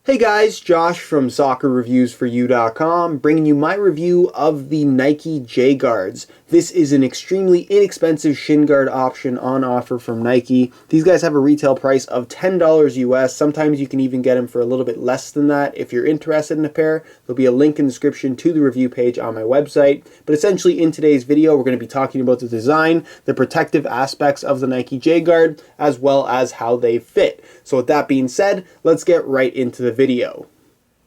Hey guys, Josh from soccerreviewsforyou.com bringing you my review of the Nike J Guards. This is an extremely inexpensive shin guard option on offer from Nike. These guys have a retail price of $10 US. Sometimes you can even get them for a little bit less than that. If you're interested in a pair, there'll be a link in the description to the review page on my website. But essentially in today's video, we're going to be talking about the design, the protective aspects of the Nike J Guard, as well as how they fit. So with that being said, let's get right into the video.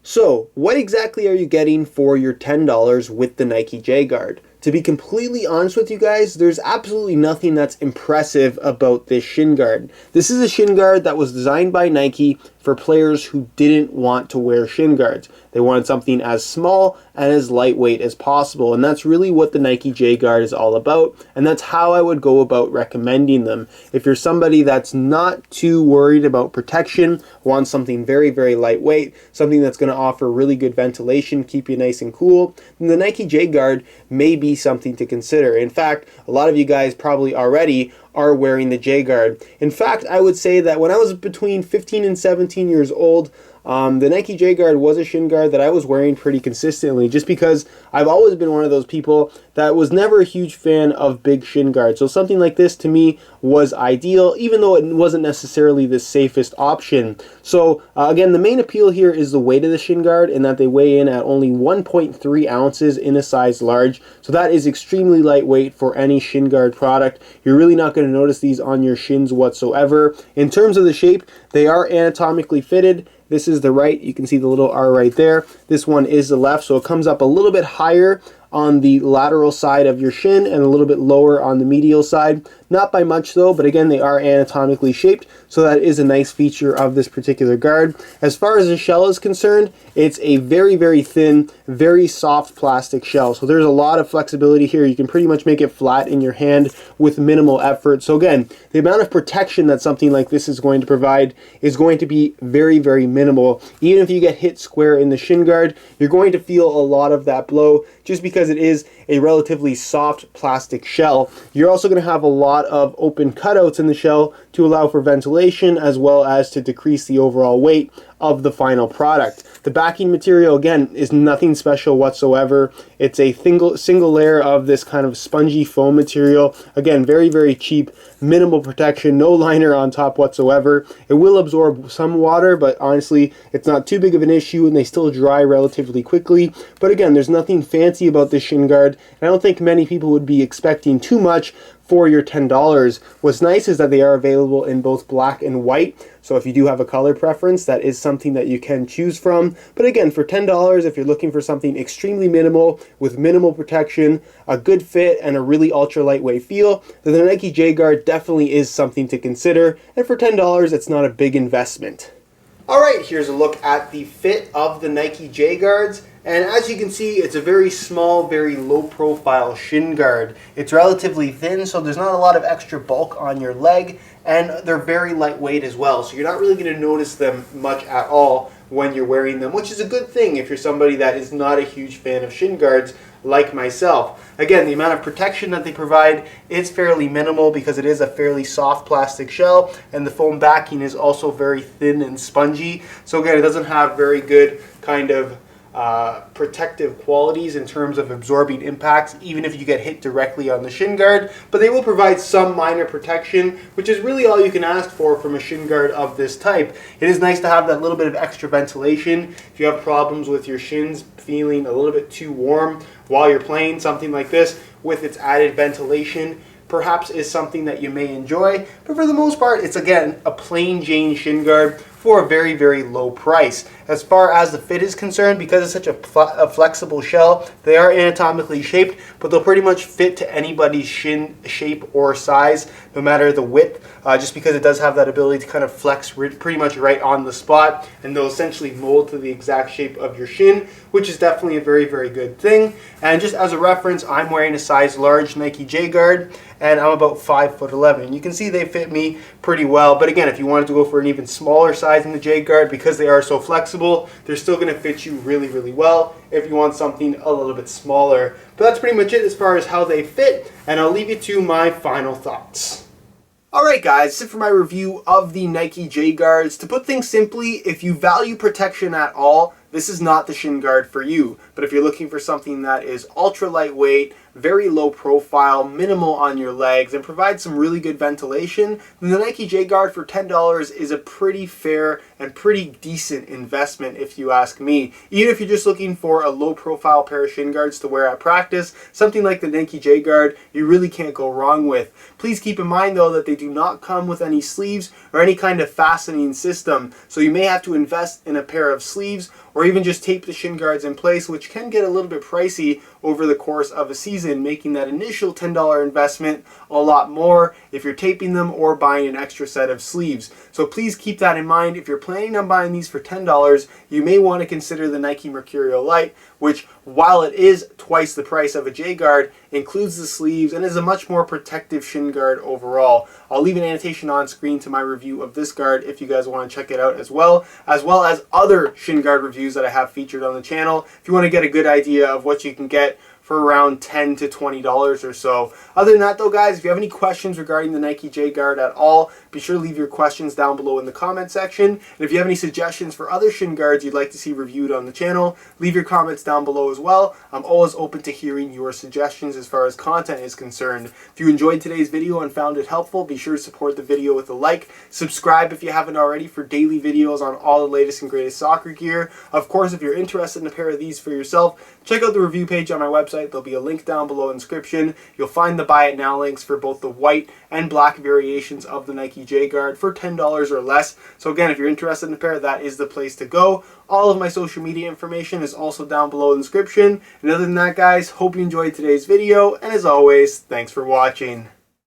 So, what exactly are you getting for your $10 with the Nike J Guard? To be completely honest with you guys, there's absolutely nothing that's impressive about this shin guard. This is a shin guard that was designed by Nike for players who didn't want to wear shin guards. They wanted something as small and as lightweight as possible, and that's really what the Nike J Guard is all about, and that's how I would go about recommending them. If you're somebody that's not too worried about protection, wants something very, very lightweight, something that's going to offer really good ventilation, keep you nice and cool, then the Nike J Guard may be something to consider. In fact, a lot of you guys probably already are wearing the J Guard. In fact, I would say that when I was between 15 and 17 years old, the Nike J Guard was a shin guard that I was wearing pretty consistently, just because I've always been one of those people that was never a huge fan of big shin guards. So something like this to me was ideal, even though it wasn't necessarily the safest option. So again, the main appeal here is the weight of the shin guard, and that they weigh in at only 1.3 ounces in a size large. So that is extremely lightweight for any shin guard product. You're really not going to notice these on your shins whatsoever. In terms of the shape, they are anatomically fitted. This is the right. You can see the little R right there. This one is the left, so it comes up a little bit higher on the lateral side of your shin and a little bit lower on the medial side. Not by much though, but again, they are anatomically shaped, so that is a nice feature of this particular guard. As far as the shell is concerned, it's a very, very thin, very soft plastic shell. So there's a lot of flexibility here. You can pretty much make it flat in your hand with minimal effort. So again, the amount of protection that something like this is going to provide is going to be very, very minimal. Even if you get hit square in the shin guard, you're going to feel a lot of that blow just because it is a relatively soft plastic shell. You're also going to have a lot of open cutouts in the shell to allow for ventilation, as well as to decrease the overall weight of the final product. The backing material, again, is nothing special whatsoever. It's a single layer of this kind of spongy foam material. Again, very, very cheap, minimal protection, no liner on top whatsoever. It will absorb some water, but honestly, it's not too big of an issue, and they still dry relatively quickly. But again, there's nothing fancy about this shin guard, and I don't think many people would be expecting too much for your $10. What's nice is that they are available in both black and white, so if you do have a color preference, that is something that you can choose from. But again, for $10, if you're looking for something extremely minimal with minimal protection, a good fit, and a really ultra lightweight feel, then the Nike J Guard definitely is something to consider, and for $10, it's not a big investment. Alright, here's a look at the fit of the Nike J Guards. And as you can see, it's a very small, very low profile shin guard. It's relatively thin, so there's not a lot of extra bulk on your leg, and they're very lightweight as well. So you're not really going to notice them much at all when you're wearing them, which is a good thing if you're somebody that is not a huge fan of shin guards like myself. Again, the amount of protection that they provide is fairly minimal because it is a fairly soft plastic shell, and the foam backing is also very thin and spongy. So again, it doesn't have very good kind of protective qualities in terms of absorbing impacts, even if you get hit directly on the shin guard, but they will provide some minor protection, which is really all you can ask for from a shin guard of this type. It is nice to have that little bit of extra ventilation. If you have problems with your shins feeling a little bit too warm while you're playing, something like this with its added ventilation perhaps is something that you may enjoy. But for the most part, it's again a plain Jane shin guard for a very, very low price. As far as the fit is concerned, because it's such a flexible shell, they are anatomically shaped, but they'll pretty much fit to anybody's shin shape or size, no matter the width, just because it does have that ability to kind of flex pretty much right on the spot, and they'll essentially mold to the exact shape of your shin, which is definitely a very, very good thing. And just as a reference, I'm wearing a size large Nike J Guard, and I'm about 5'11". You can see they fit me pretty well, but again, if you wanted to go for an even smaller size in the J Guard, because they are so flexible, they're still going to fit you really, really well if you want something a little bit smaller. But that's pretty much it as far as how they fit, and I'll leave you to my final thoughts. Alright guys, that's it for my review of the Nike J Guards. To put things simply, if you value protection at all, this is not the Shinguard for you. But if you're looking for something that is ultra lightweight, very low profile, minimal on your legs, and provides some really good ventilation, then the Nike J Guard for $10 is a pretty fair and pretty decent investment if you ask me. Even if you're just looking for a low profile pair of shin guards to wear at practice, something like the Nike J Guard you really can't go wrong with. Please keep in mind though that they do not come with any sleeves or any kind of fastening system, so you may have to invest in a pair of sleeves or even just tape the shin guards in place, which can get a little bit pricey over the course of a season, making that initial $10 investment a lot more if you're taping them or buying an extra set of sleeves. So please keep that in mind. If you're planning on buying these for $10, you may want to consider the Nike Mercurial Lite, which, while it is twice the price of a J Guard, includes the sleeves and is a much more protective shin guard overall. I'll leave an annotation on screen to my review of this guard if you guys want to check it out as well as other shin guard reviews that I have featured on the channel if you want to get a good idea of what you can get for around $10 to $20 or so. Other than that though guys, if you have any questions regarding the Nike J Guard at all, be sure to leave your questions down below in the comment section. And if you have any suggestions for other shin guards you'd like to see reviewed on the channel, leave your comments down below as well. I'm always open to hearing your suggestions as far as content is concerned. If you enjoyed today's video and found it helpful, be sure to support the video with a like. Subscribe if you haven't already for daily videos on all the latest and greatest soccer gear. Of course, if you're interested in a pair of these for yourself, check out the review page on my website. There'll be a link down below in the description. You'll find the buy it now links for both the white and black variations of the Nike J Guard for $10 or less. So again, if you're interested in a pair, that is the place to go. All of my social media information is also down below in the description. And other than that guys, hope you enjoyed today's video, and as always, thanks for watching.